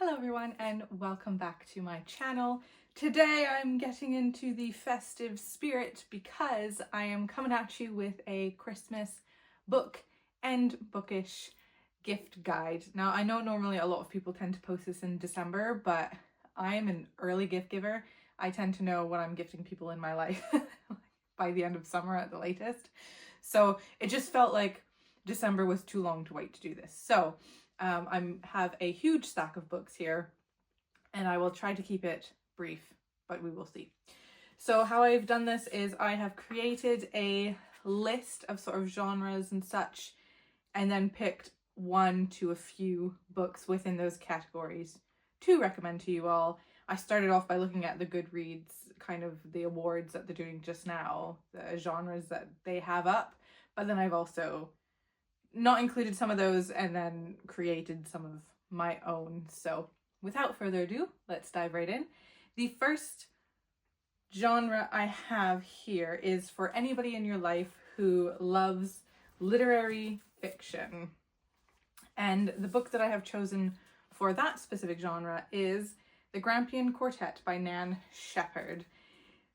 Hello everyone and welcome back to my channel. Today I'm getting into the festive spirit because I am coming at you with a Christmas book and bookish gift guide. Now I know normally a lot of people tend to post this in December, but I am an early gift giver. I tend to know what I'm gifting people in my life by the end of summer at the latest. So it just felt like December was too long to wait to do this. So I have a huge stack of books here and I will try to keep it brief, but we will see. So how I've done this is I have created a list of sort of genres and such, and then picked one to a few books within those categories to recommend to you all. I started off by looking at the Goodreads, kind of the awards that they're doing just now, the genres that they have up, but then I've also not included some of those and then created some of my own. So without further ado, let's dive right in. The first genre I have here is for anybody in your life who loves literary fiction. And the book that I have chosen for that specific genre is The Grampian Quartet by Nan Shepherd.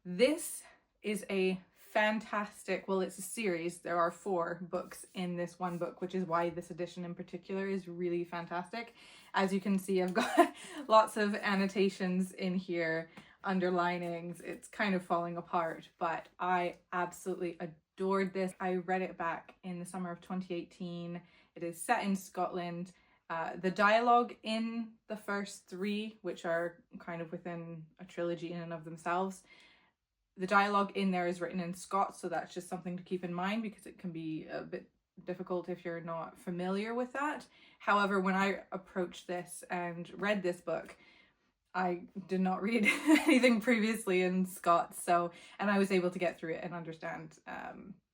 This is a fantastic, well, it's a series. There are 4 books in this one book, which is why this edition in particular is really fantastic. As you can see, I've got lots of annotations in here, underlinings. It's kind of falling apart, but I absolutely adored this. I read it back in the summer of 2018. It is set in Scotland. The dialogue in the first 3, which are kind of within a trilogy in and of themselves, the dialogue in there is written in Scots, so that's just something to keep in mind because it can be a bit difficult if you're not familiar with that. However, when I approached this and read this book, I did not read anything previously in Scots, and I was able to get through it and understand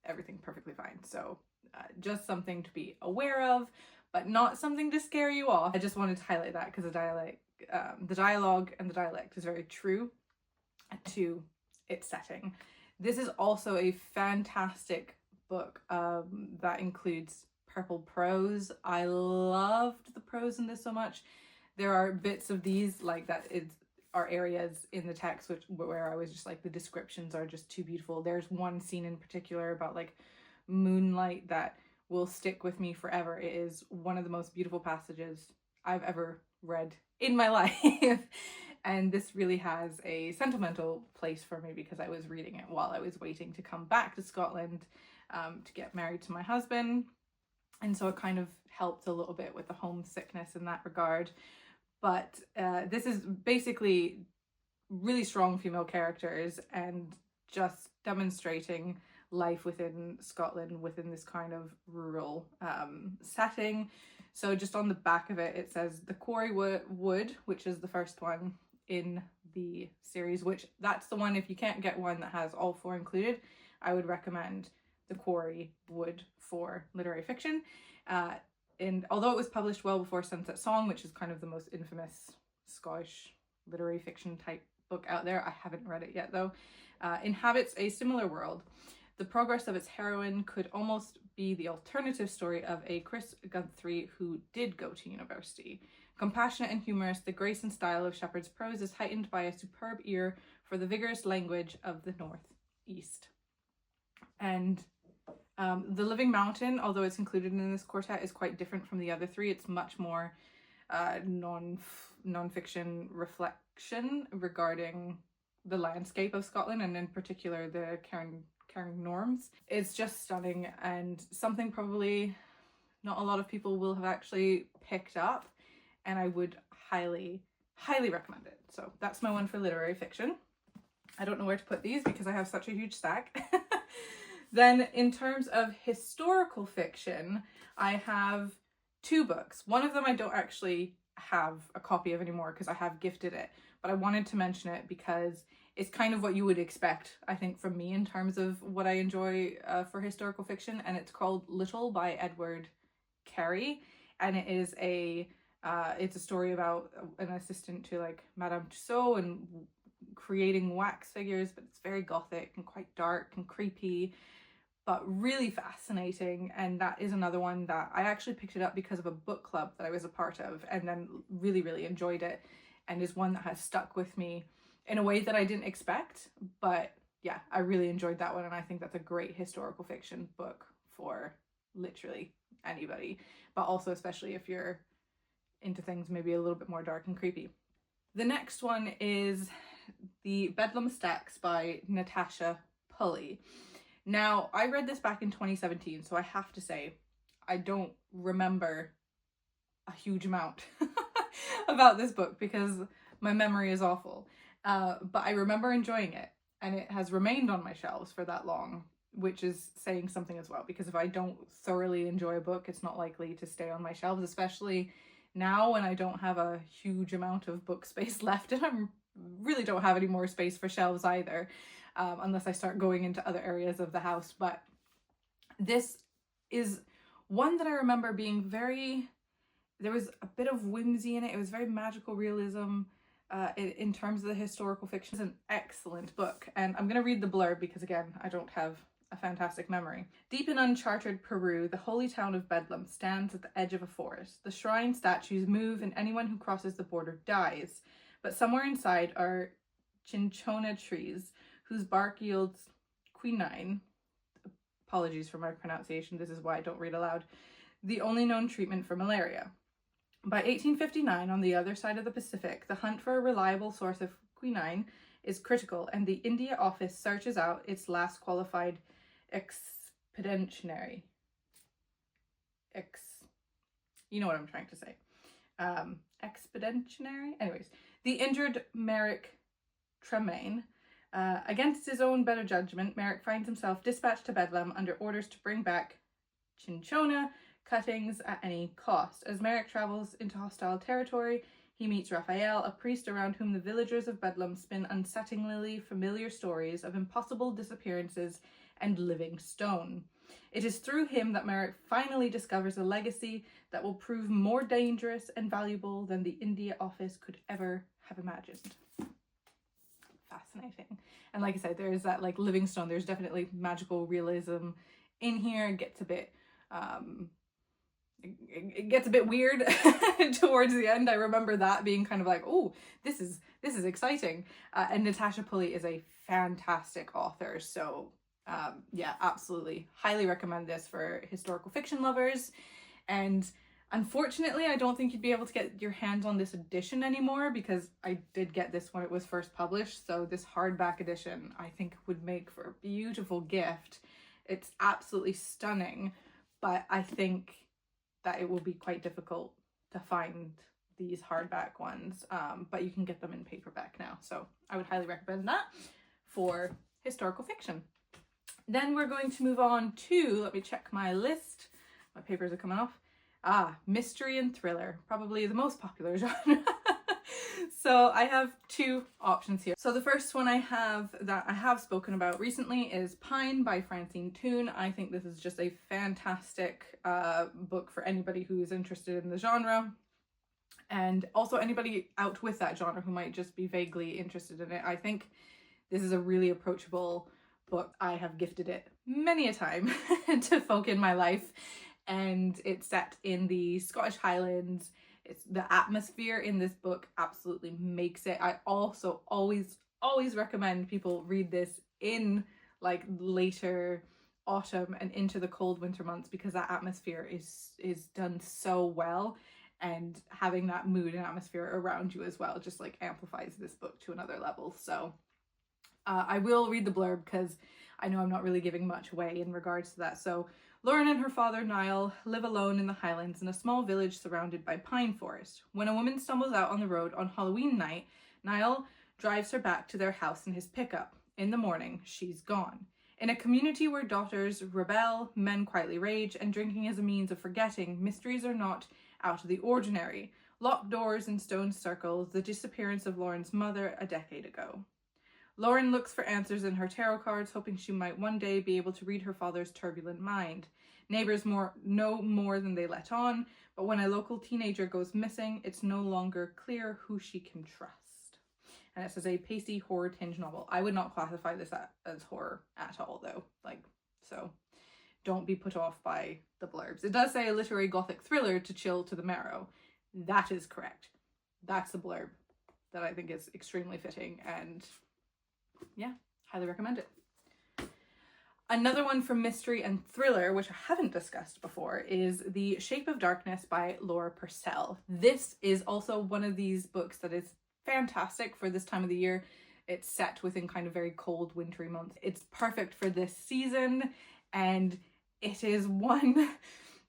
everything perfectly fine. So just something to be aware of, but not something to scare you off. I just wanted to highlight that because the dialogue and the dialect is very true to its setting. This is also a fantastic book that includes purple prose. I loved the prose in this so much. There are bits of these like that are areas in the text where I was just like, the descriptions are just too beautiful. There's one scene in particular about like moonlight that will stick with me forever. It is one of the most beautiful passages I've ever read in my life. And this really has a sentimental place for me because I was reading it while I was waiting to come back to Scotland to get married to my husband. And so it kind of helped a little bit with the homesickness in that regard. But this is basically really strong female characters and just demonstrating life within Scotland within this kind of rural setting. So just on the back of it, it says the Quarry Wood, which is the first one in the series, which that's the one, if you can't get one that has all 4 included, I would recommend the Quarry Wood for literary fiction. And although it was published well before Sunset Song, which is kind of the most infamous Scottish literary fiction type book out there, I haven't read it yet though, inhabits a similar world. The progress of its heroine could almost be the alternative story of a Chris Guthrie who did go to university. Compassionate and humorous, the grace and style of Shepherd's prose is heightened by a superb ear for the vigorous language of the Northeast. And The Living Mountain, although it's included in this quartet, is quite different from the other 3. It's much more non-fiction reflection regarding the landscape of Scotland, and in particular the Cairn norms. It's just stunning and something probably not a lot of people will have actually picked up, and I would highly recommend it. So that's my one for literary fiction. I don't know where to put these because I have such a huge stack. Then in terms of historical fiction, I have 2 books. One of them I don't actually have a copy of anymore because I have gifted it, but I wanted to mention it because it's kind of what you would expect, I think, from me in terms of what I enjoy for historical fiction, and it's called Little by Edward Carey, and it is it's a story about an assistant to like Madame Tussauds and creating wax figures, but it's very gothic and quite dark and creepy. but really fascinating. And that is another one that I actually picked it up because of a book club that I was a part of, and then really enjoyed it, and is one that has stuck with me in a way that I didn't expect. But yeah, I really enjoyed that one, and I think that's a great historical fiction book for literally anybody, but also especially if you're into things maybe a little bit more dark and creepy. The next one is the Bedlam Stacks by Natasha Pulley. Now, I read this back in 2017, so I have to say I don't remember a huge amount about this book because my memory is awful. But I remember enjoying it, and it has remained on my shelves for that long, which is saying something as well, because if I don't thoroughly enjoy a book, it's not likely to stay on my shelves, especially now when I don't have a huge amount of book space left, and I really don't have any more space for shelves either, unless I start going into other areas of the house. But this is one that I remember being there was a bit of whimsy in it. It was very magical realism in terms of the historical fiction. It's an excellent book, and I'm going to read the blurb because, again, I don't have a fantastic memory. Deep in uncharted Peru, the holy town of Bedlam stands at the edge of a forest. The shrine statues move, and anyone who crosses the border dies. But somewhere inside are cinchona trees, whose bark yields quinine. Apologies for my pronunciation, this is why I don't read aloud. The only known treatment for malaria. By 1859, on the other side of the Pacific, the hunt for a reliable source of quinine is critical, and the India office searches out its last qualified expeditionary. You know what I'm trying to say. Expeditionary? Anyways, the injured Merrick Tremaine. Against his own better judgment, Merrick finds himself dispatched to Bedlam under orders to bring back cinchona cuttings at any cost. As Merrick travels into hostile territory, he meets Raphael, a priest around whom the villagers of Bedlam spin unsettlingly familiar stories of impossible disappearances and living stone. It is through him that Merrick finally discovers a legacy that will prove more dangerous and valuable than the India office could ever have imagined. Fascinating. And like I said, there is that like living stone. There's definitely magical realism in here. It gets a bit it gets a bit weird towards the end. I remember that being kind of like, oh, this is exciting. And Natasha Pulley is a fantastic author, so yeah, absolutely highly recommend this for historical fiction lovers. And unfortunately, I don't think you'd be able to get your hands on this edition anymore, because I did get this when it was first published, so this hardback edition I think would make for a beautiful gift. It's absolutely stunning, but I think that it will be quite difficult to find these hardback ones, but you can get them in paperback now, so I would highly recommend that for historical fiction. Then we're going to move on to, let me check my list, my papers are coming off. Mystery and thriller, probably the most popular genre. So I have two options here. So the first one I have that I have spoken about recently is Pine by Francine Toon. I think this is just a fantastic book for anybody who is interested in the genre, and also anybody out with that genre who might just be vaguely interested in it. I think this is a really approachable book. I have gifted it many a time to folk in my life, and it's set in the Scottish Highlands. It's the atmosphere in this book absolutely makes it. I also always recommend people read this in like later autumn and into the cold winter months, because that atmosphere is done so well, and having that mood and atmosphere around you as well just like amplifies this book to another level. So I will read the blurb because I know I'm not really giving much away in regards to that. So Lorraine and her father, Niall, live alone in the Highlands in a small village surrounded by pine forest. When a woman stumbles out on the road on Halloween night, Niall drives her back to their house in his pickup. In the morning, she's gone. In a community where daughters rebel, men quietly rage, and drinking is a means of forgetting, mysteries are not out of the ordinary. Locked doors and stone circles, the disappearance of Lauren's mother a decade ago. Lauren looks for answers in her tarot cards, hoping she might one day be able to read her father's turbulent mind. Neighbors know more than they let on, but when a local teenager goes missing, it's no longer clear who she can trust. And it says a pacey horror tinge novel. I would not classify this as horror at all, though. So don't be put off by the blurbs. It does say a literary Gothic thriller to chill to the marrow. That is correct. That's the blurb that I think is extremely fitting, and yeah, highly recommend it. Another one from mystery and thriller, which I haven't discussed before, is The Shape of Darkness by Laura Purcell. This is also one of these books that is fantastic for this time of the year. It's set within kind of very cold, wintry months. It's perfect for this season, and it is one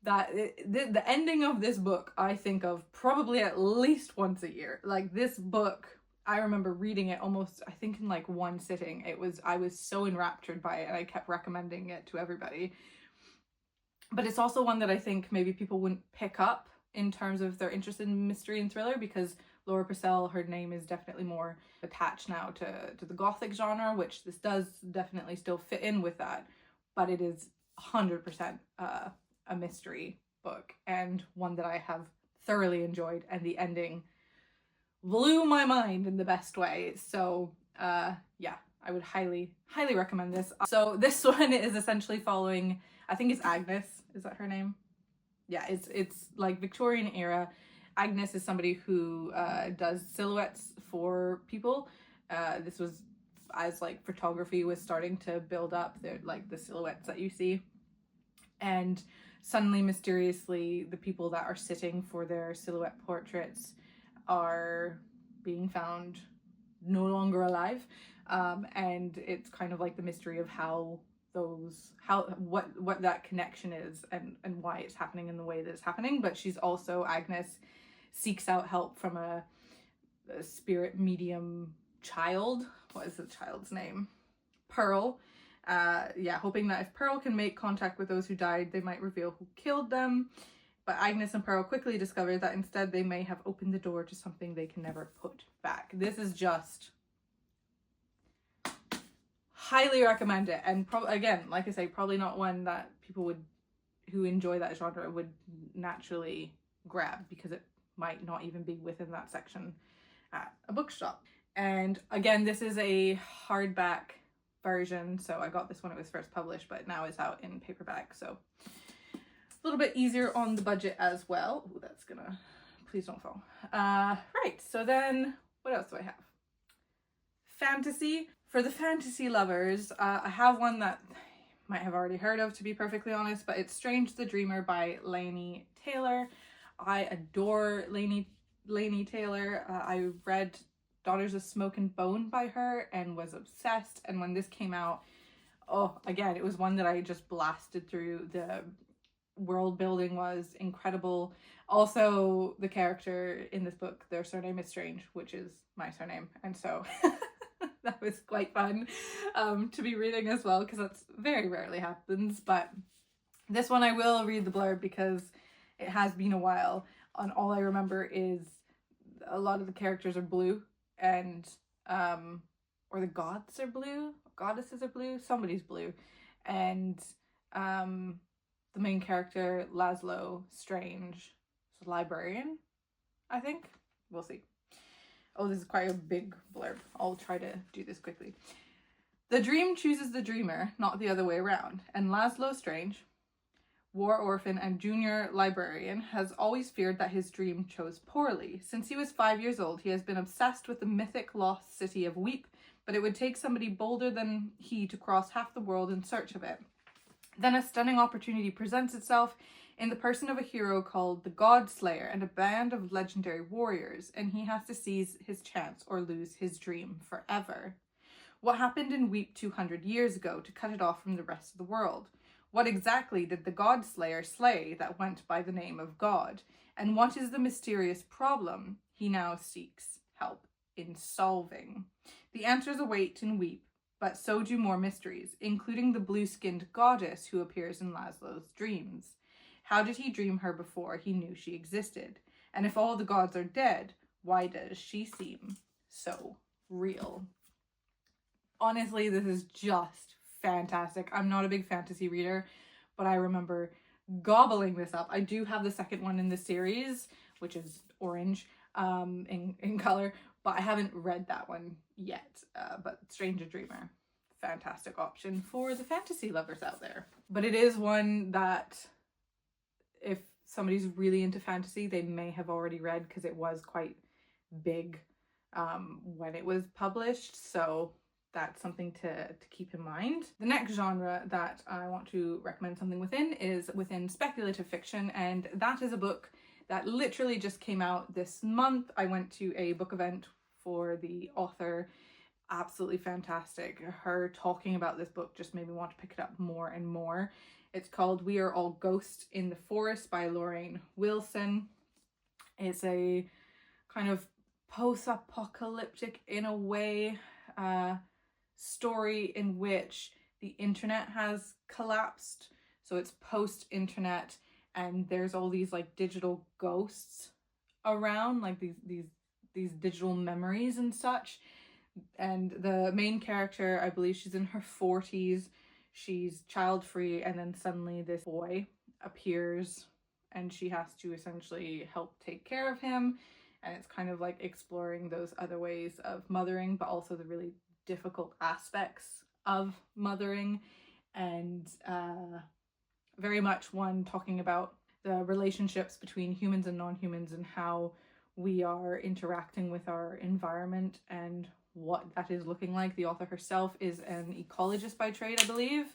that the ending of this book I think of probably at least once a year. Like, this book, I remember reading it almost, I think, in like one sitting. I was so enraptured by it, and I kept recommending it to everybody. But it's also one that I think maybe people wouldn't pick up in terms of their interest in mystery and thriller, because Laura Purcell, her name is definitely more attached now to the Gothic genre, which this does definitely still fit in with that, but it is 100% a mystery book, and one that I have thoroughly enjoyed, and the ending blew my mind in the best way. So yeah, I would highly recommend this. So this one is essentially following, I think it's Agnes, is that her name? Yeah, it's like Victorian era. Agnes is somebody who does silhouettes for people. This was as like photography was starting to build up, the silhouettes that you see, and suddenly, mysteriously, the people that are sitting for their silhouette portraits are being found no longer alive, and it's kind of like the mystery of what that connection is, and why it's happening in the way that it's happening. But she's also, Agnes seeks out help from a spirit medium child. What is the child's name? Pearl. Yeah, hoping that if Pearl can make contact with those who died, they might reveal who killed them. But Agnes and Pearl quickly discover that instead they may have opened the door to something they can never put back. This is just highly recommend it, and again, like I say, probably not one that people who enjoy that genre would naturally grab, because it might not even be within that section at a bookshop. And again, this is a hardback version, so I got this when it was first published, but now it's out in paperback, so a little bit easier on the budget as well. Ooh, that's gonna, please don't fall. Right, so then what else do I have? Fantasy. For the fantasy lovers, I have one that you might have already heard of, to be perfectly honest, but it's Strange the Dreamer by Laini Taylor. I adore Laini Taylor. I read Daughters of Smoke and Bone by her and was obsessed, and when this came out, oh, again, it was one that I just blasted through. The world building was incredible. Also, the character in this book, their surname is Strange, which is my surname, and so that was quite fun to be reading as well, because that's very rarely happens. But this one I will read the blurb because it has been a while, and all I remember is a lot of the characters are blue, and or the gods are blue, goddesses are blue, somebody's blue, and the main character, Laszlo Strange, is a librarian, I think. We'll see. Oh, this is quite a big blurb. I'll try to do this quickly. The dream chooses the dreamer, not the other way around, and Laszlo Strange, war orphan and junior librarian, has always feared that his dream chose poorly. Since he was 5 years old, he has been obsessed with the mythic lost city of Weep, but it would take somebody bolder than he to cross half the world in search of it. Then a stunning opportunity presents itself in the person of a hero called the God Slayer and a band of legendary warriors, and he has to seize his chance or lose his dream forever. What happened in Weep 200 years ago to cut it off from the rest of the world? What exactly did the God Slayer slay that went by the name of God? And what is the mysterious problem he now seeks help in solving? The answers await in Weep, but so do more mysteries, including the blue-skinned goddess who appears in Laszlo's dreams. How did he dream her before he knew she existed? And if all the gods are dead, why does she seem so real? Honestly, this is just fantastic. I'm not a big fantasy reader, but I remember gobbling this up. I do have the second one in the series, which is orange in color, but I haven't read that one yet. But Stranger Dreamer, fantastic option for the fantasy lovers out there. But it is one that if somebody's really into fantasy, they may have already read, because it was quite big when it was published, so that's something to keep in mind. The next genre that I want to recommend something within is within speculative fiction, and that is a book that literally just came out this month. I went to a book event for the author. Absolutely fantastic. Her talking about this book just made me want to pick it up more and more. It's called We Are All Ghosts in the Forest by Lorraine Wilson. It's a kind of post-apocalyptic, in a way, story in which the internet has collapsed. So it's post-internet, and there's all these like digital ghosts around, like these digital memories and such. And the main character, I believe she's in her 40s, she's child-free, and then suddenly this boy appears and she has to essentially help take care of him. And it's kind of like exploring those other ways of mothering, but also the really difficult aspects of mothering, and very much one talking about the relationships between humans and non-humans and how we are interacting with our environment and what that is looking like. The author herself is an ecologist by trade, I believe,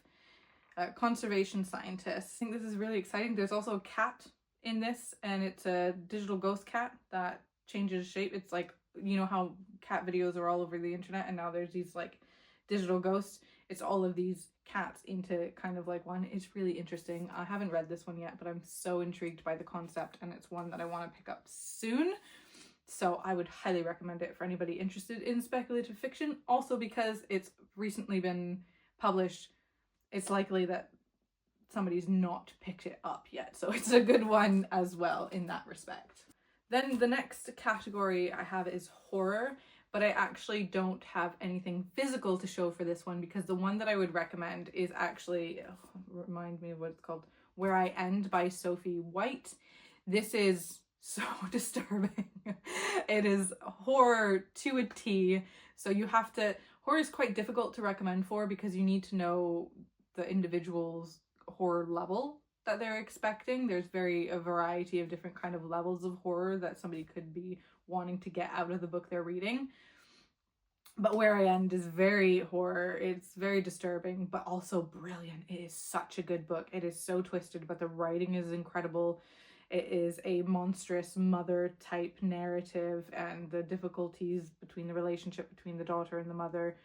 a conservation scientist. I think this is really exciting. There's also a cat in this, and it's a digital ghost cat that changes shape. It's like, you know how cat videos are all over the internet, and now there's these like digital ghosts. It's all of these cats into kind of like one. It's really interesting. I haven't read this one yet, but I'm so intrigued by the concept, and it's one that I want to pick up soon. So I would highly recommend it for anybody interested in speculative fiction. Also, because it's recently been published, it's likely that somebody's not picked it up yet. So it's a good one as well in that respect. Then the next category I have is horror, but I actually don't have anything physical to show for this one, because the one that I would recommend is actually, remind me of what it's called, Where I End by Sophie White. This is so disturbing. It is horror to a T. So you have to, horror is quite difficult to recommend for, because you need to know the individual's horror level that they're expecting. There's a variety of different kind of levels of horror that somebody could be wanting to get out of the book they're reading. But Where I End is very horror. It's very disturbing, but also brilliant. It is such a good book. It is so twisted, but the writing is incredible. It is a monstrous mother type narrative, and the difficulties between the relationship between the daughter and the mother,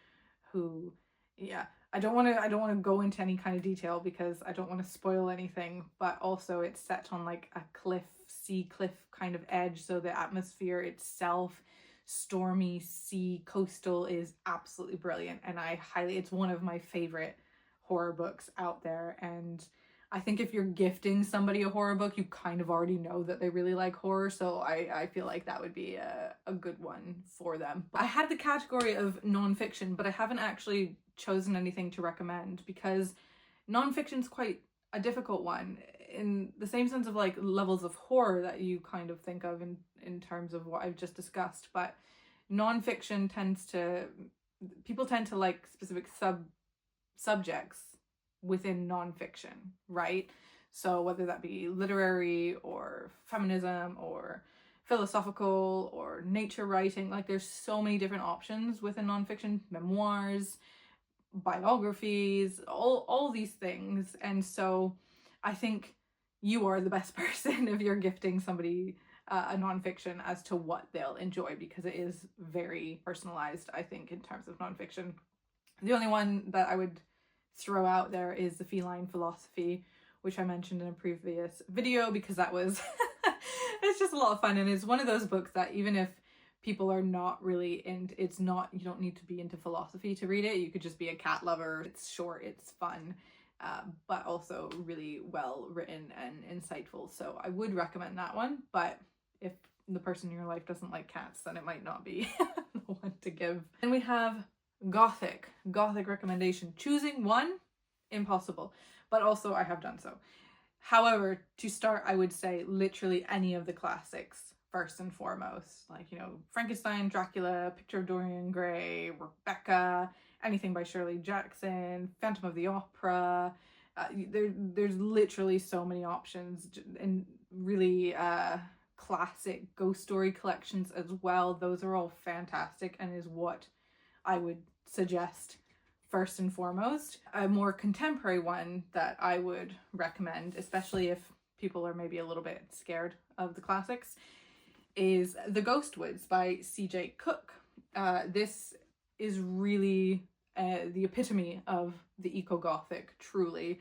who, yeah, I don't want to go into any kind of detail because I don't want to spoil anything, but also it's set on like a sea cliff kind of edge, so the atmosphere itself, stormy sea coastal, is absolutely brilliant, and it's one of my favorite horror books out there. And I think if you're gifting somebody a horror book, you kind of already know that they really like horror, so I feel like that would be a good one for them. I had the category of nonfiction, but I haven't actually chosen anything to recommend, because nonfiction's quite a difficult one in the same sense of like levels of horror that you kind of think of in terms of what I've just discussed. But nonfiction people tend to like specific subjects within nonfiction, right? So whether that be literary or feminism or philosophical or nature writing, like there's so many different options within nonfiction, memoirs, biographies, all these things. And so I think you are the best person if you're gifting somebody a nonfiction as to what they'll enjoy, because it is very personalized, I think, in terms of nonfiction. The only one that I would throw out there is The Feline Philosophy, which I mentioned in a previous video, because that was it's just a lot of fun, and it's one of those books that even if people are not really into, you don't need to be into philosophy to read it. You could just be a cat lover. It's short, it's fun, but also really well written and insightful. So I would recommend that one, but if the person in your life doesn't like cats, then it might not be the one to give. And we have Gothic recommendation. Choosing one, impossible, but also I have done so. However, to start, I would say literally any of the classics first and foremost, like, you know, Frankenstein, Dracula, Picture of Dorian Gray, Rebecca, anything by Shirley Jackson, Phantom of the Opera. There's literally so many options, and really classic ghost story collections as well. Those are all fantastic and is what I would suggest first and foremost. A more contemporary one that I would recommend, especially if people are maybe a little bit scared of the classics, is The Ghost Woods by C.J. Cooke. This is really the epitome of the eco-Gothic, truly.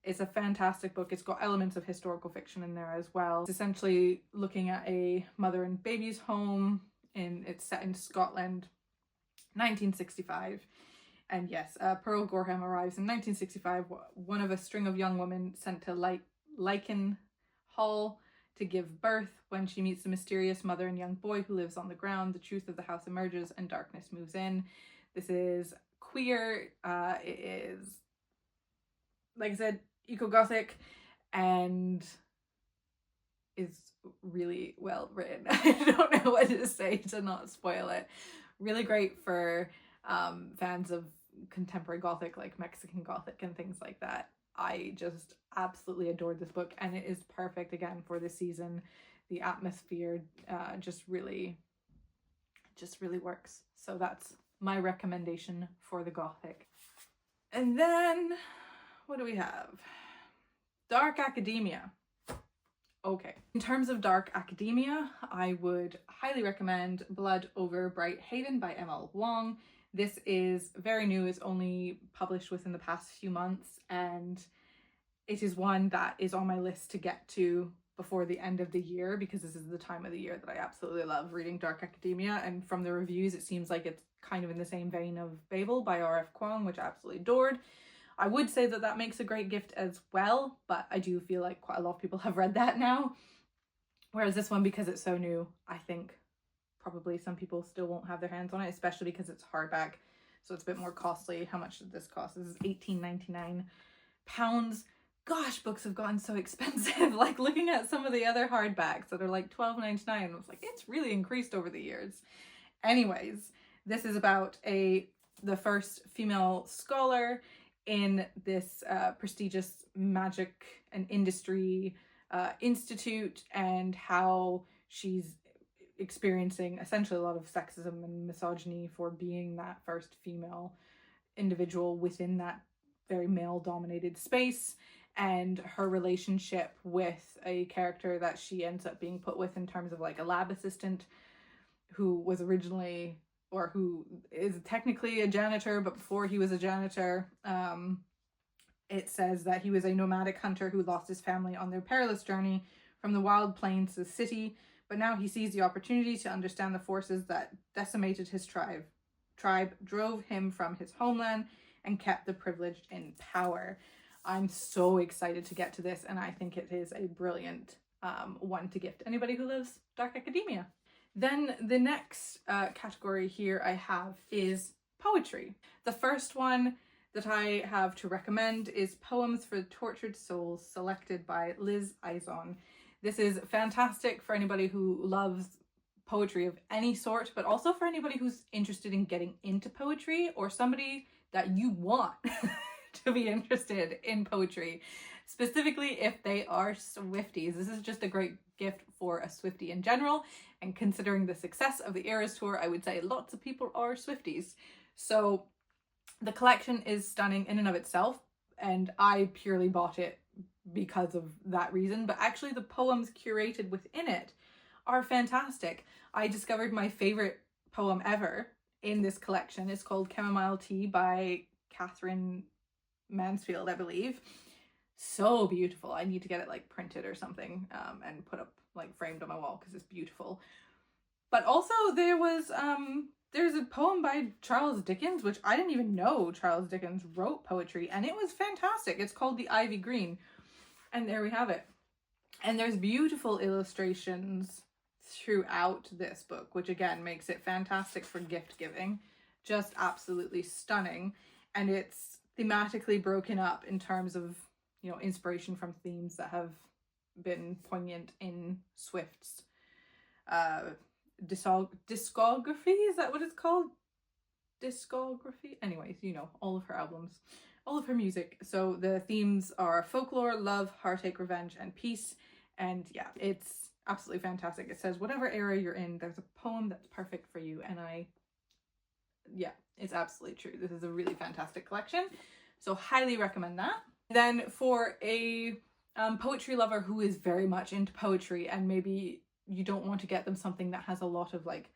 It's a fantastic book. It's got elements of historical fiction in there as well. It's essentially looking at a mother and baby's home, and it's set in Scotland, 1965. And yes, Pearl Gorham arrives in 1965, one of a string of young women sent to Lichen Hall to give birth. When she meets the mysterious mother and young boy who lives on the ground, the truth of the house emerges and darkness moves in. This is queer. It is, like I said, eco-Gothic, and is really well written. I don't know what to say to not spoil it. Really great for fans of contemporary Gothic, like Mexican Gothic and things like that. I just absolutely adored this book, and it is perfect again for this season. The atmosphere just really works. So that's my recommendation for the Gothic. And then what do we have? Dark academia. Okay. In terms of dark academia, I would highly recommend Blood Over Bright Haven by M.L. Wang. This is very new. It's only published within the past few months, and it is one that is on my list to get to before the end of the year, because this is the time of the year that I absolutely love reading dark academia. And from the reviews, it seems like it's kind of in the same vein of Babel by R.F. Kuang, which I absolutely adored. I would say that that makes a great gift as well, but I do feel like quite a lot of people have read that now. Whereas this one, because it's so new, I think probably some people still won't have their hands on it, especially because it's hardback, so it's a bit more costly. How much did this cost? This is £18.99. Gosh, books have gotten so expensive. Like, looking at some of the other hardbacks that are like £12.99, I was like, it's really increased over the years. Anyways, this is about the first female scholar in this prestigious magic and industry institute, and how she's experiencing essentially a lot of sexism and misogyny for being that first female individual within that very male-dominated space, and her relationship with a character that she ends up being put with in terms of like a lab assistant who was originally, or who is technically a janitor, but before he was a janitor, it says that he was a nomadic hunter who lost his family on their perilous journey from the wild plains to the city, but now he sees the opportunity to understand the forces that decimated his tribe, drove him from his homeland, and kept the privileged in power. I'm so excited to get to this, and I think it is a brilliant one to gift anybody who loves dark academia. Then the next category here I have is poetry. The first one that I have to recommend is Poems for Tortured Souls, selected by Liz Ison. This is fantastic for anybody who loves poetry of any sort, but also for anybody who's interested in getting into poetry, or somebody that you want to be interested in poetry, specifically if they are Swifties. This is just a great gift for a Swiftie in general, and considering the success of the Eras Tour, I would say lots of people are Swifties. So the collection is stunning in and of itself, and I purely bought it because of that reason, but actually the poems curated within it are fantastic. I discovered my favorite poem ever in this collection. It's called Chamomile Tea by Catherine Mansfield, I believe. So beautiful. I need to get it like printed or something and put up like framed on my wall because it's beautiful. But also there's a poem by Charles Dickens, which I didn't even know Charles Dickens wrote poetry, and it was fantastic. It's called The Ivy Green, and there we have it. And there's beautiful illustrations throughout this book, which again makes it fantastic for gift giving. Just absolutely stunning. And it's thematically broken up in terms of, you know, inspiration from themes that have been poignant in Swift's discography, is that what it's called? discography. Anyways, you know, all of her albums, all of her music. So the themes are folklore, love, heartache, revenge, and peace. And yeah, it's absolutely fantastic. It says whatever era you're in, there's a poem that's perfect for you. And yeah, it's absolutely true. This is a really fantastic collection. So highly recommend that. Then for a poetry lover who is very much into poetry, and maybe you don't want to get them something that has a lot of like,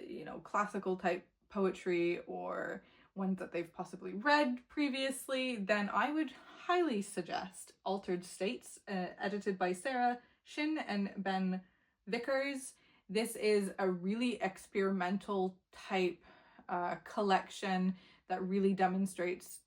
you know, classical type poetry or ones that they've possibly read previously, then I would highly suggest Altered States, edited by Sarah, Shin, and Ben Vickers. This is a really experimental type collection that really demonstrates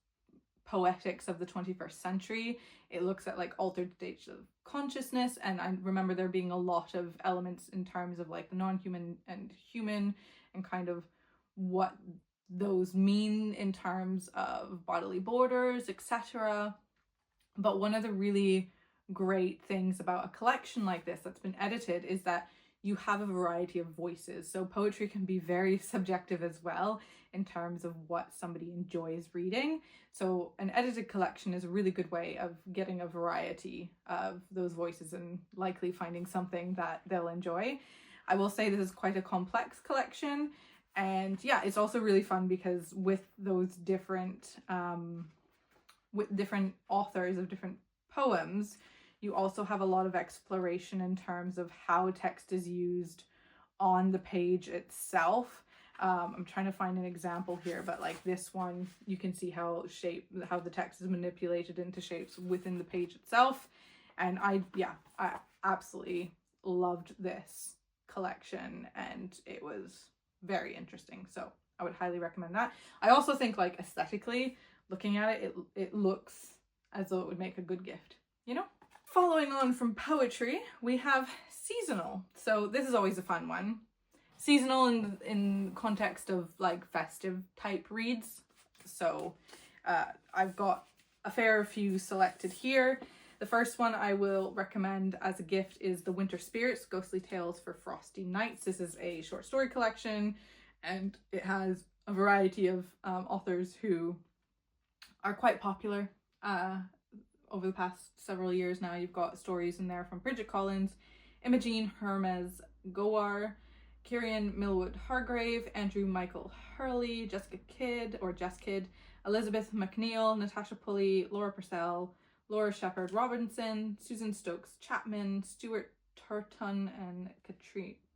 poetics of the 21st century. It looks at like altered states of consciousness, and I remember there being a lot of elements in terms of like the non-human and human, and kind of what those mean in terms of bodily borders, etc. But one of the really great things about a collection like this that's been edited is that you have a variety of voices. So poetry can be very subjective as well in terms of what somebody enjoys reading. So an edited collection is a really good way of getting a variety of those voices and likely finding something that they'll enjoy. I will say this is quite a complex collection, and yeah, it's also really fun because with those different authors of different poems, you also have a lot of exploration in terms of how text is used on the page itself. I'm trying to find an example here, but like this one, you can see how the text is manipulated into shapes within the page itself. And I absolutely loved this collection, and it was very interesting. So I would highly recommend that. I also think like aesthetically, looking at it, it looks as though it would make a good gift, you know? Following on from poetry, we have seasonal. So this is always a fun one. Seasonal in context of like festive type reads. So I've got a fair few selected here. The first one I will recommend as a gift is The Winter Spirits, Ghostly Tales for Frosty Nights. This is a short story collection, and it has a variety of authors who are quite popular over the past several years now. You've got stories in there from Bridget Collins, Imogen Hermes Gowar, Kieran Millwood Hargrave, Andrew Michael Hurley, Jessica Kidd, Elizabeth McNeil, Natasha Pulley, Laura Purcell, Laura Shepherd Robinson, Susan Stokes Chapman, Stuart Turton, and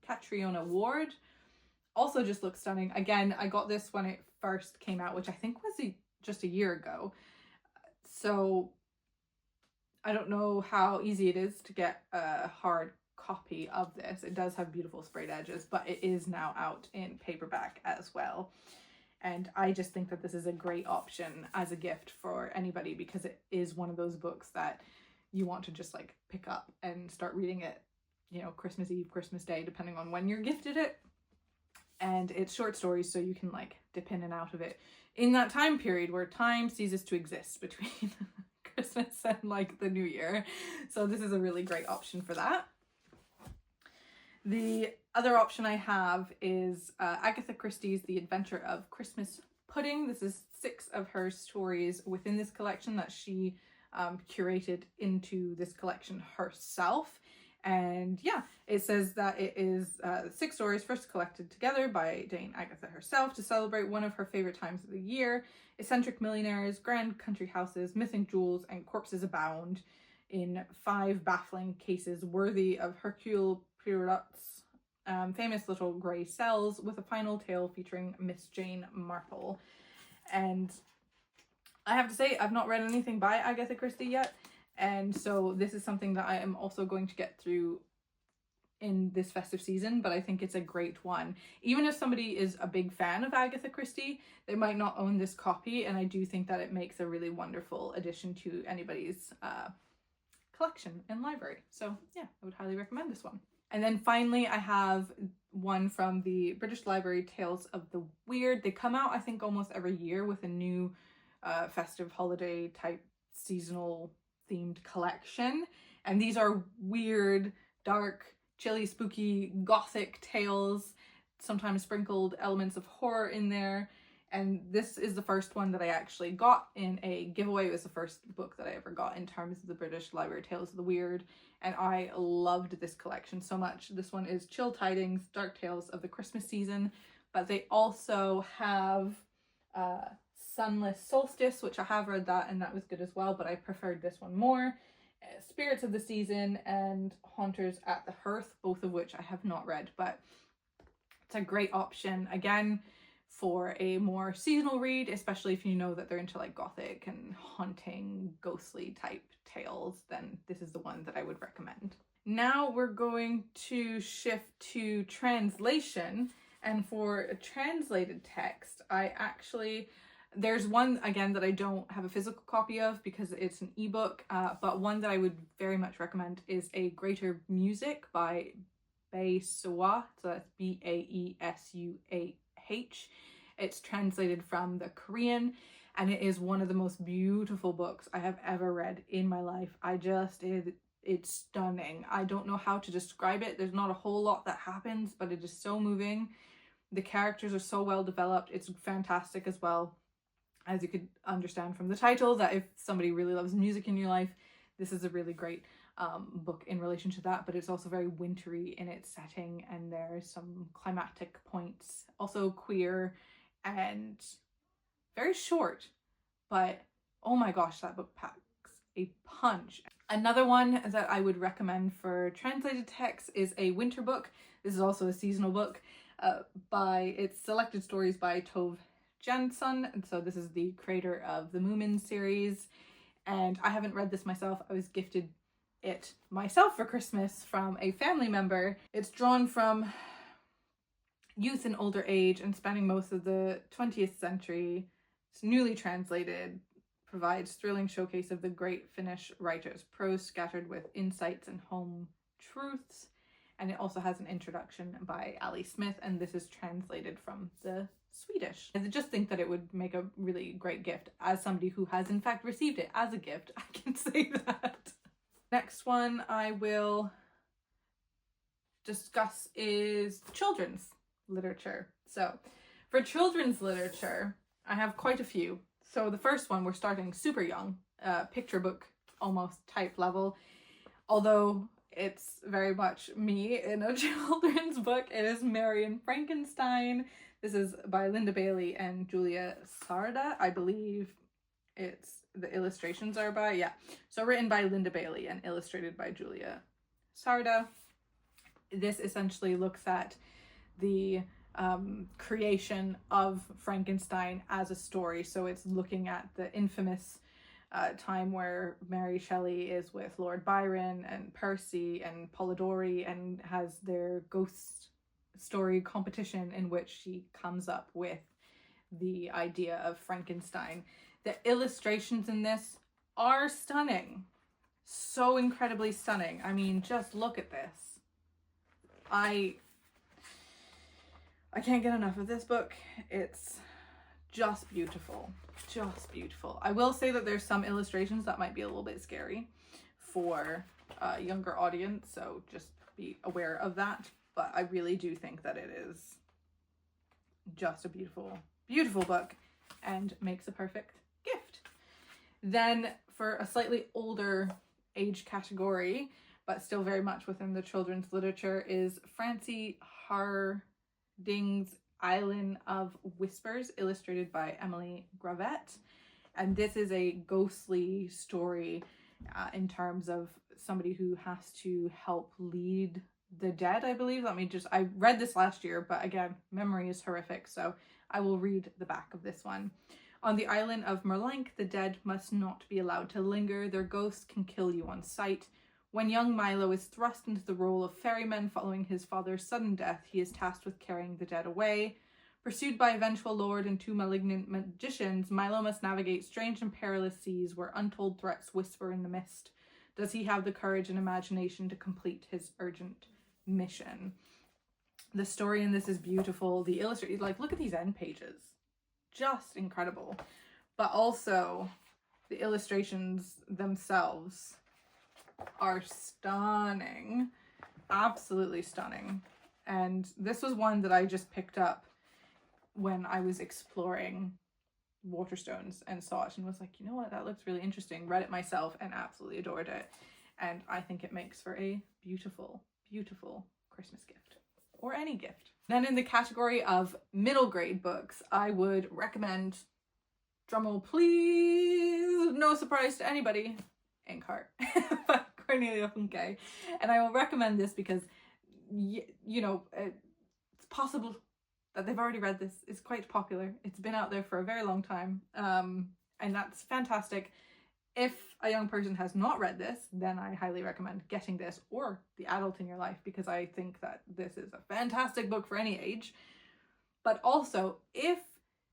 Catriona Ward. Also just looks stunning. Again, I got this when it first came out, which I think was just a year ago. So I don't know how easy it is to get a hard copy of this. It does have beautiful sprayed edges, but it is now out in paperback as well. And I just think that this is a great option as a gift for anybody, because it is one of those books that you want to just like pick up and start reading it, you know, Christmas Eve, Christmas Day, depending on when you're gifted it. And it's short stories, so you can like dip in and out of it in that time period where time ceases to exist between Christmas and like the New Year. So this is a really great option for that. The other option I have is Agatha Christie's The Adventure of Christmas Pudding. This is 6 of her stories within this collection that she curated into this collection herself. And yeah, it says that it is 6 stories first collected together by Dame Agatha herself to celebrate one of her favorite times of the year. Eccentric millionaires, grand country houses, missing jewels, and corpses abound in 5 baffling cases worthy of Hercule Poirot's famous little grey cells, with a final tale featuring Miss Jane Marple. And I have to say, I've not read anything by Agatha Christie yet, and so this is something that I am also going to get through in this festive season, but I think it's a great one. Even if somebody is a big fan of Agatha Christie, they might not own this copy, and I do think that it makes a really wonderful addition to anybody's collection and library. So yeah, I would highly recommend this one. And then finally, I have one from the British Library, Tales of the Weird. They come out, I think, almost every year with a new festive holiday type seasonal themed collection. And these are weird, dark, chilly, spooky, gothic tales sometimes sprinkled elements of horror in there. And this is the first one that I actually got in a giveaway. It was the first book that I ever got in terms of the British Library Tales of the Weird. And I loved this collection so much. This one is Chill Tidings, Dark Tales of the Christmas Season. But they also have Sunless Solstice, which I have read that, and that was good as well. But I preferred this one more. Spirits of the Season and Haunters at the Hearth, both of which I have not read. But it's a great option. Again, for a more seasonal read, especially if you know that they're into like Gothic and haunting, ghostly type tales, then this is the one that I would recommend. Now we're going to shift to translation, and for a translated text, there's one again that I don't have a physical copy of because it's an ebook, but one that I would very much recommend is A Greater Music by Baesuah, so that's Baesuah. It's translated from the Korean, and it is one of the most beautiful books I have ever read in my life. It's stunning. I don't know how to describe it. There's not a whole lot that happens, but it is so moving. The characters are so well developed. It's fantastic as well, as you could understand from the title, that if somebody really loves music in your life, this is a really great book in relation to that. But it's also very wintry in its setting, and there's some climactic points, also queer and very short, but oh my gosh, that book packs a punch. Another one that I would recommend for translated text is a winter book. This is also a seasonal book it's Selected Stories by Tove Jansson, and so this is the creator of the Moomin series, and I haven't read this myself. I was gifted it myself for Christmas from a family member. It's drawn from youth and older age and spanning most of the 20th century. It's newly translated, provides thrilling showcase of the great Finnish writers, prose scattered with insights and home truths. And it also has an introduction by Ali Smith, and this is translated from the Swedish. I just think that it would make a really great gift. As somebody who has in fact received it as a gift, I can say that. Next one I will discuss is children's literature. So for children's literature, I have quite a few. So the first one, we're starting super young, picture book almost type level, although it's very much me in a children's book. It is Mary and Frankenstein. This is by Linda Bailey and Julia Sarda. I believe the illustrations are by, yeah. So written by Linda Bailey and illustrated by Julia Sarda. This essentially looks at the creation of Frankenstein as a story. So it's looking at the infamous time where Mary Shelley is with Lord Byron and Percy and Polidori and has their ghost story competition in which she comes up with the idea of Frankenstein. The illustrations in this are stunning. So incredibly stunning. I mean, just look at this. I can't get enough of this book. It's just beautiful. Just beautiful. I will say that there's some illustrations that might be a little bit scary for a younger audience, so just be aware of that. But I really do think that it is just a beautiful, beautiful book and makes a perfect gift. Then for a slightly older age category, but still very much within the children's literature, is Francine Harding's Island of Whispers, illustrated by Emily Gravett. And this is a ghostly story in terms of somebody who has to help lead the dead, I believe. I read this last year, but again, memory is horrific, so I will read the back of this one. On the island of Merlank, the dead must not be allowed to linger. Their ghosts can kill you on sight. When young Milo is thrust into the role of ferryman following his father's sudden death, he is tasked with carrying the dead away. Pursued by a vengeful lord and two malignant magicians, Milo must navigate strange and perilous seas where untold threats whisper in the mist. Does he have the courage and imagination to complete his urgent mission? The story in this is beautiful. The illustration, like, look at these end pages. Just incredible. But also, the illustrations themselves are stunning. Absolutely stunning. And this was one that I just picked up when I was exploring Waterstones and saw it and was like, you know what, that looks really interesting. Read it myself and absolutely adored it. And I think it makes for a beautiful, beautiful Christmas gift, or any gift. Then in the category of middle grade books, I would recommend, drumroll please, no surprise to anybody, Inkheart by Cornelia Funke. And I will recommend this because, you know, it's possible that they've already read this. It's quite popular. It's been out there for a very long time, and that's fantastic. If a young person has not read this, then I highly recommend getting this, or The Adult in Your Life, because I think that this is a fantastic book for any age. But also, if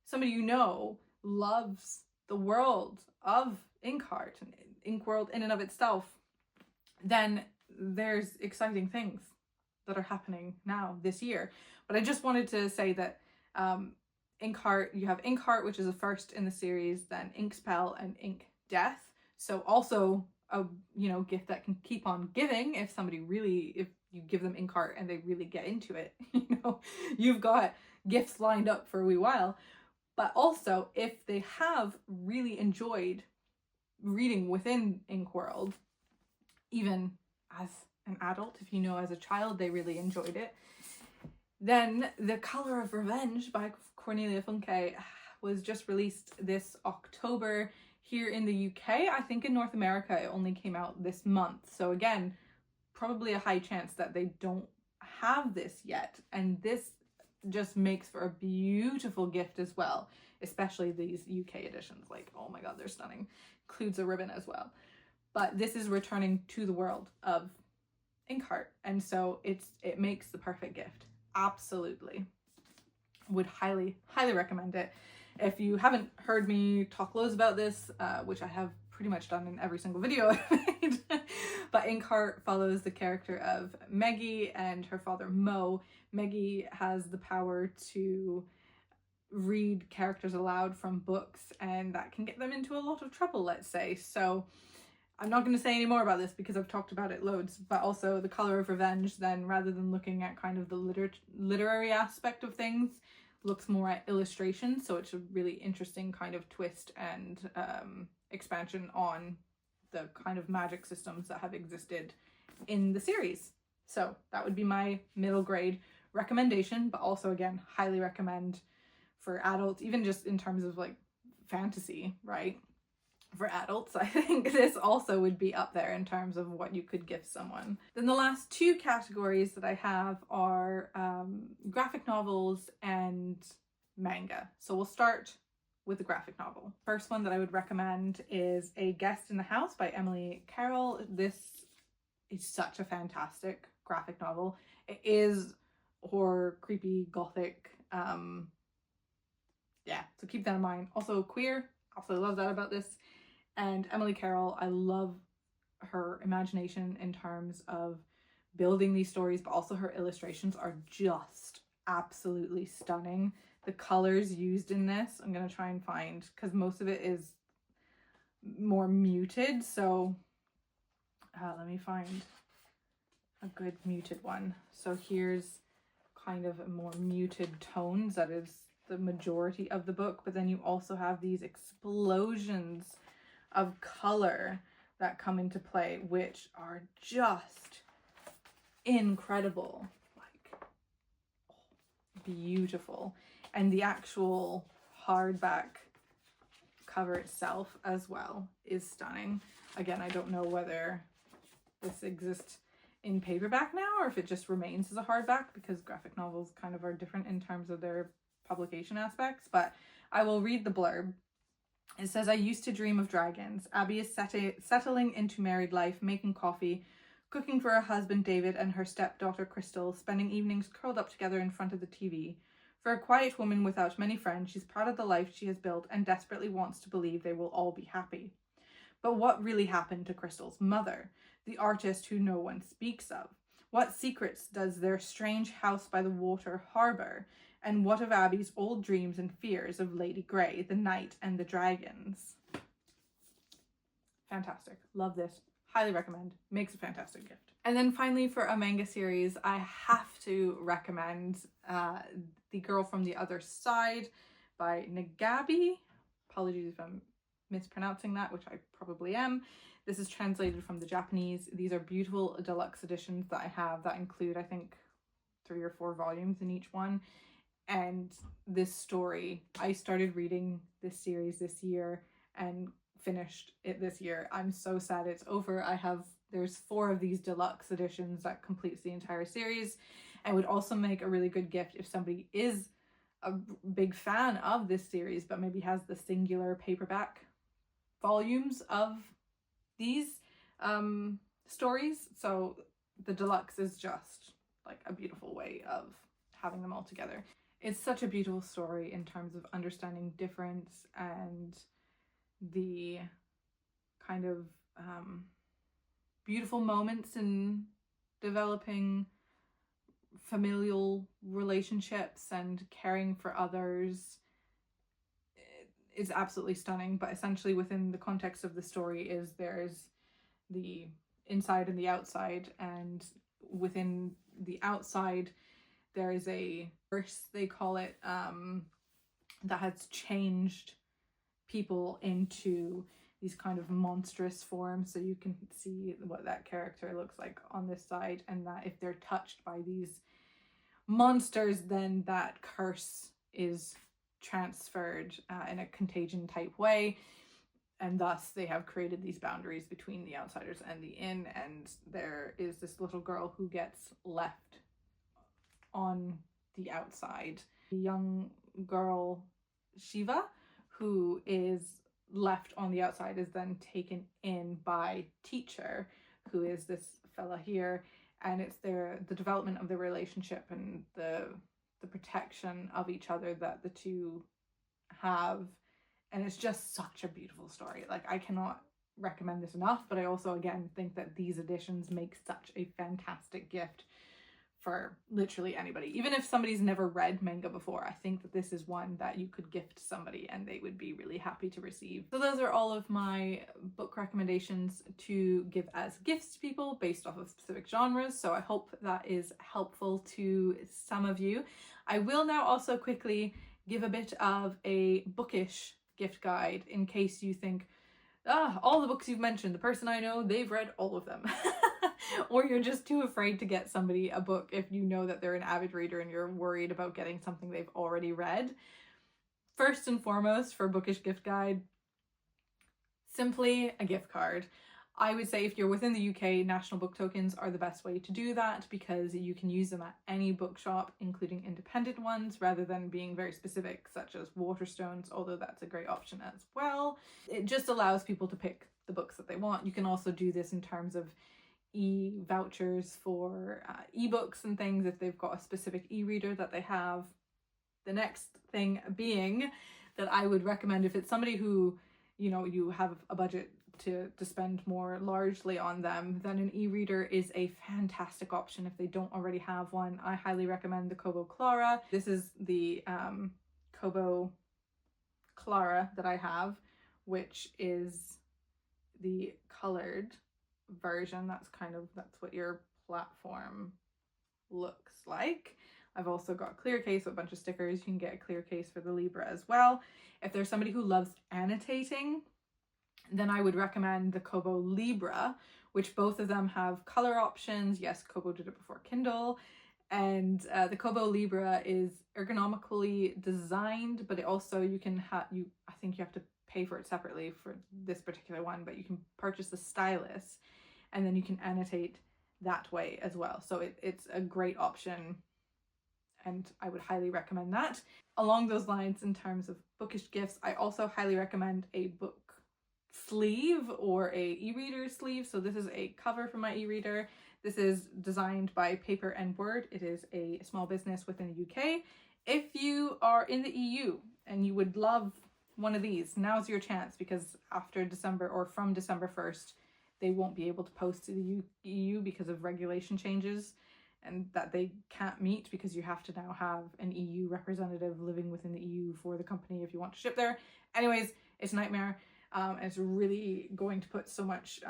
somebody you know loves the world of Inkheart and Ink World in and of itself, then there's exciting things that are happening now this year. But I just wanted to say that Inkheart, you have Inkheart, which is the first in the series, then Inkspell and Ink Death. So also a, you know, gift that can keep on giving if somebody really, if you give them Inkheart and they really get into it, you know, you've got gifts lined up for a wee while. But also if they have really enjoyed reading within Ink World, even as an adult, if you know as a child they really enjoyed it, then The Color of Revenge by Cornelia Funke was just released this October here in the UK. I think in North America it only came out this month. So again, probably a high chance that they don't have this yet. And this just makes for a beautiful gift as well, especially these UK editions. Like, oh my god, they're stunning. Includes a ribbon as well. But this is returning to the world of Inkheart, and so it makes the perfect gift. Absolutely. Would highly recommend it. If you haven't heard me talk loads about this, which I have pretty much done in every single video I've made, but Inkheart follows the character of Meggie and her father Mo. Meggie has the power to read characters aloud from books, and that can get them into a lot of trouble, let's say. So I'm not going to say any more about this because I've talked about it loads, but also The Color of Revenge, then, rather than looking at kind of the literary aspect of things, looks more at illustration. So it's a really interesting kind of twist and expansion on the kind of magic systems that have existed in the series. So that would be my middle grade recommendation, but also again, highly recommend for adults, even just in terms of like fantasy, right? For adults, I think this also would be up there in terms of what you could gift someone. Then the last two categories that I have are graphic novels and manga. So we'll start with the graphic novel. First one that I would recommend is A Guest in the House by Emily Carroll. This is such a fantastic graphic novel. It is horror, creepy, gothic. Yeah, so keep that in mind. Also queer, also love that about this. And Emily Carroll, I love her imagination in terms of building these stories, but also her illustrations are just absolutely stunning. The colors used in this, I'm going to try and find, because most of it is more muted. So let me find a good muted one. So here's kind of a more muted tones. That is the majority of the book. But then you also have these explosions of color that come into play, which are just incredible, like beautiful. And the actual hardback cover itself as well is stunning. Again, I don't know whether this exists in paperback now or if it just remains as a hardback, because graphic novels kind of are different in terms of their publication aspects, but I will read the blurb. It says, I used to dream of dragons. Abby is settling into married life, making coffee, cooking for her husband David and her stepdaughter Crystal, spending evenings curled up together in front of the TV. For a quiet woman without many friends, she's proud of the life she has built and desperately wants to believe they will all be happy. But what really happened to Crystal's mother, the artist who no one speaks of? What secrets does their strange house by the water harbor? And what of Abby's old dreams and fears of Lady Grey, the Knight, and the Dragons? Fantastic. Love this. Highly recommend. Makes a fantastic gift. And then finally, for a manga series, I have to recommend The Girl from the Other Side by Nagabi. Apologies if I'm mispronouncing that, which I probably am. This is translated from the Japanese. These are beautiful deluxe editions that I have that include, I think, 3 or 4 volumes in each one. And this story, I started reading this series this year and finished it this year. I'm so sad it's over. There's 4 of these deluxe editions that completes the entire series, and would also make a really good gift if somebody is a big fan of this series but maybe has the singular paperback volumes of these stories. So the deluxe is just like a beautiful way of having them all together. It's such a beautiful story in terms of understanding difference and the kind of beautiful moments in developing familial relationships and caring for others. It is absolutely stunning, but essentially within the context of the story there's the inside and the outside, and within the outside there is a curse, they call it, that has changed people into these kind of monstrous forms. So you can see what that character looks like on this side, and that if they're touched by these monsters, then that curse is transferred in a contagion type way, and thus they have created these boundaries between the outsiders and the in. And there is this little girl who gets left on the outside. The young girl Shiva, who is left on the outside, is then taken in by Teacher, who is this fella here, and it's the development of the relationship and the protection of each other that the two have. And it's just such a beautiful story. Like, I cannot recommend this enough, but I also again think that these editions make such a fantastic gift for literally anybody. Even if somebody's never read manga before, I think that this is one that you could gift somebody and they would be really happy to receive. So those are all of my book recommendations to give as gifts to people based off of specific genres. So I hope that is helpful to some of you. I will now also quickly give a bit of a bookish gift guide in case you think, all the books you've mentioned, the person I know, they've read all of them. Or you're just too afraid to get somebody a book if you know that they're an avid reader and you're worried about getting something they've already read. First and foremost, for bookish gift guide, simply a gift card. I would say if you're within the UK, national book tokens are the best way to do that, because you can use them at any bookshop, including independent ones, rather than being very specific, such as Waterstones, although that's a great option as well. It just allows people to pick the books that they want. You can also do this in terms of e-vouchers for ebooks and things if they've got a specific e-reader that they have. The next thing being that I would recommend, if it's somebody who, you know, you have a budget to spend more largely on them, then an e-reader is a fantastic option if they don't already have one. I highly recommend the Kobo Clara. This is the Kobo Clara that I have, which is the colored version. That's what your platform looks like. I've also got a clear case with a bunch of stickers. You can get a clear case for the Libra as well. If there's somebody who loves annotating, then I would recommend the Kobo Libra, which both of them have color options. Yes, Kobo did it before Kindle. And the Kobo Libra is ergonomically designed, but it also, I think you have to pay for it separately for this particular one, but you can purchase the stylus and then you can annotate that way as well. So it's a great option, and I would highly recommend that. Along those lines, in terms of bookish gifts, I also highly recommend a book sleeve or a e-reader sleeve. So this is a cover for my e-reader. This is designed by Paper and Word. It is a small business within the UK. If you are in the EU and you would love one of these, now's your chance, because after December, or from December 1st, they won't be able to post to the EU because of regulation changes, and that they can't meet because you have to now have an EU representative living within the EU for the company if you want to ship there. Anyways, it's a nightmare. And it's really going to put so much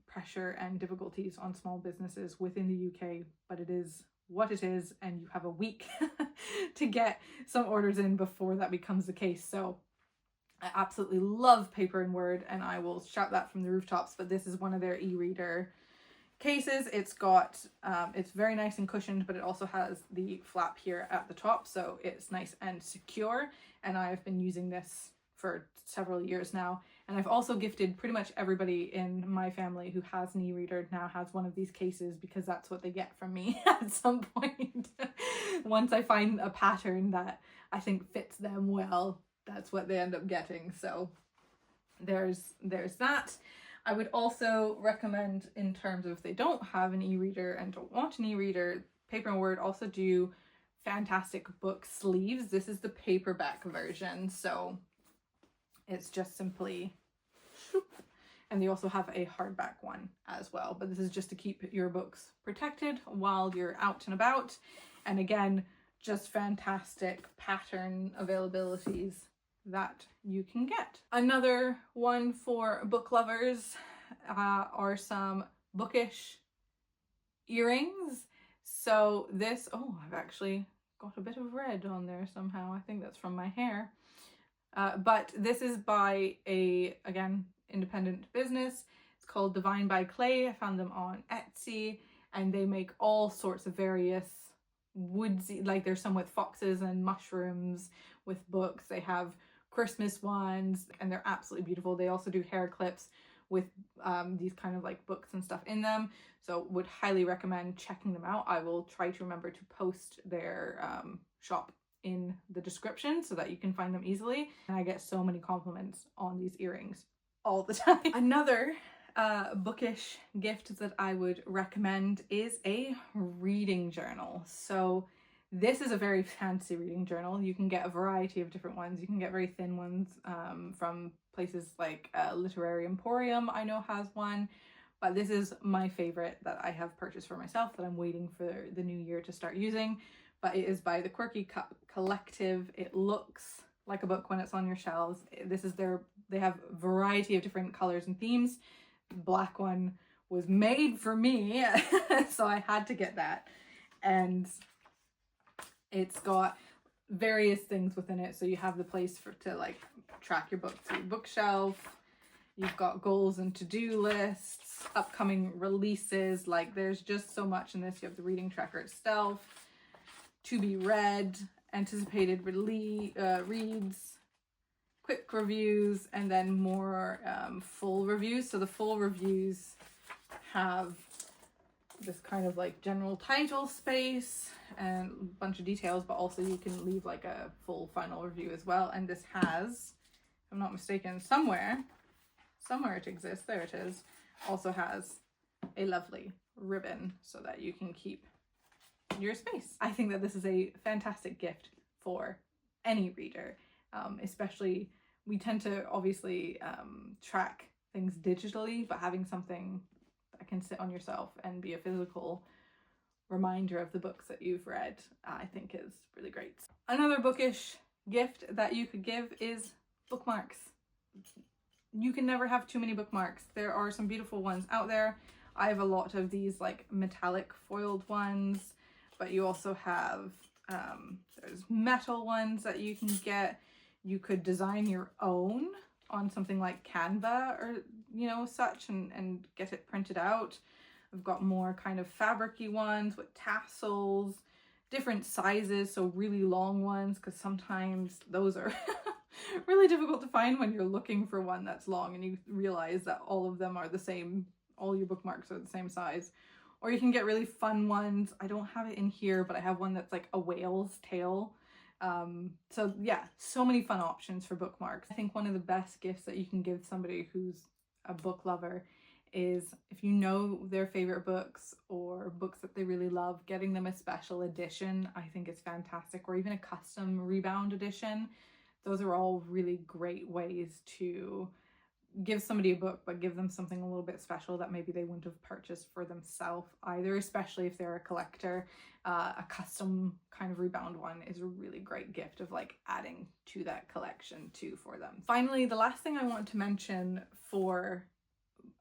pressure and difficulties on small businesses within the UK, but it is what it is, and you have a week to get some orders in before that becomes the case. So I absolutely love Paper and Word, and I will shout that from the rooftops, but this is one of their e-reader cases. It's got, it's very nice and cushioned, but it also has the flap here at the top, so it's nice and secure, and I've been using this for several years now. And I've also gifted pretty much everybody in my family who has an e-reader now has one of these cases, because that's what they get from me at some point. Once I find a pattern that I think fits them well, that's what they end up getting. So there's that. I would also recommend, in terms of if they don't have an e-reader and don't want an e-reader, Paper and Word also do fantastic book sleeves. This is the paperback version, so it's just simply, and they also have a hardback one as well, but this is just to keep your books protected while you're out and about. And again, just fantastic pattern availabilities that you can get. Another one for book lovers are some Bookish earrings. So this, oh, I've actually got a bit of red on there somehow. I think that's from my hair. But this is by a, again, independent business. It's called Divine by Clay. I found them on Etsy, and they make all sorts of various woodsy, like there's some with foxes and mushrooms with books. They have Christmas ones, and they're absolutely beautiful. They also do hair clips with these kind of like books and stuff in them. So would highly recommend checking them out. I will try to remember to post their shop in the description so that you can find them easily. And I get so many compliments on these earrings all the time. Another bookish gift that I would recommend is a reading journal. So this is a very fancy reading journal. You can get a variety of different ones. You can get very thin ones from places like Literary Emporium, I know, has one. But this is my favorite that I have purchased for myself that I'm waiting for the new year to start using. But it is by the Quirky Collective. It looks like a book when it's on your shelves. This is they have a variety of different colors and themes. The black one was made for me, so I had to get that. And it's got various things within it. So you have the place to like track your book through bookshelf. You've got goals and to-do lists, upcoming releases. Like there's just so much in this. You have the reading tracker itself, to be read, anticipated reads, quick reviews, and then more full reviews. So the full reviews have this kind of like general title space and a bunch of details, but also you can leave like a full final review as well. And this has, if I'm not mistaken, somewhere it exists, there it is, also has a lovely ribbon so that you can keep your space. I think that this is a fantastic gift for any reader, especially we tend to obviously track things digitally, but having something that can sit on yourself and be a physical reminder of the books that you've read, I think is really great. Another bookish gift that you could give is bookmarks. You can never have too many bookmarks. There are some beautiful ones out there. I have a lot of these like metallic foiled ones, but you also have there's metal ones that you can get. You could design your own on something like Canva or such and get it printed out. I've got more kind of fabricy ones with tassels, different sizes, so really long ones, because sometimes those are really difficult to find when you're looking for one that's long and you realize that all of them are the same, all your bookmarks are the same size. Or you can get really fun ones. I don't have it in here, but I have one that's like a whale's tail. So yeah, so many fun options for bookmarks. I think one of the best gifts that you can give somebody who's a book lover is, if you know their favorite books or books that they really love, getting them a special edition I think is fantastic, or even a custom rebound edition. Those are all really great ways to give somebody a book, but give them something a little bit special that maybe they wouldn't have purchased for themselves either, especially if they're a collector. A custom kind of rebound one is a really great gift of like adding to that collection too for them. Finally, the last thing I want to mention for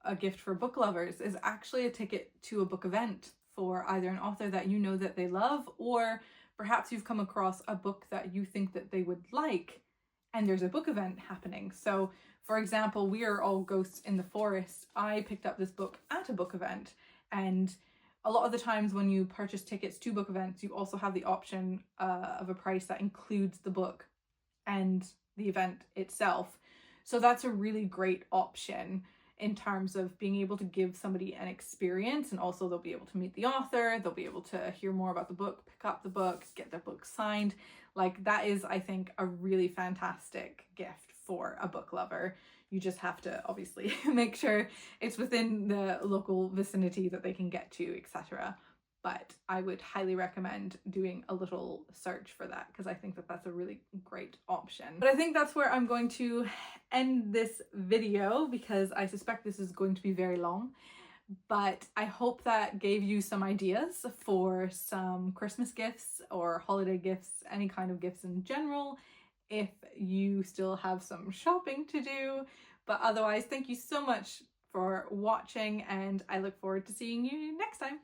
a gift for book lovers is actually a ticket to a book event for either an author that you know that they love, or perhaps you've come across a book that you think that they would like and there's a book event happening. So for example, We Are All Ghosts in the Forest, I picked up this book at a book event, and a lot of the times when you purchase tickets to book events, you also have the option of a price that includes the book and the event itself. So that's a really great option in terms of being able to give somebody an experience, and also they'll be able to meet the author, they'll be able to hear more about the book, pick up the book, get their book signed. Like, that is, I think, a really fantastic gift for a book lover. You just have to obviously make sure it's within the local vicinity that they can get to, etc. But I would highly recommend doing a little search for that, because I think that that's a really great option. But I think that's where I'm going to end this video, because I suspect this is going to be very long. But I hope that gave you some ideas for some Christmas gifts or holiday gifts, any kind of gifts in general, if you still have some shopping to do. But otherwise, thank you so much for watching, and I look forward to seeing you next time.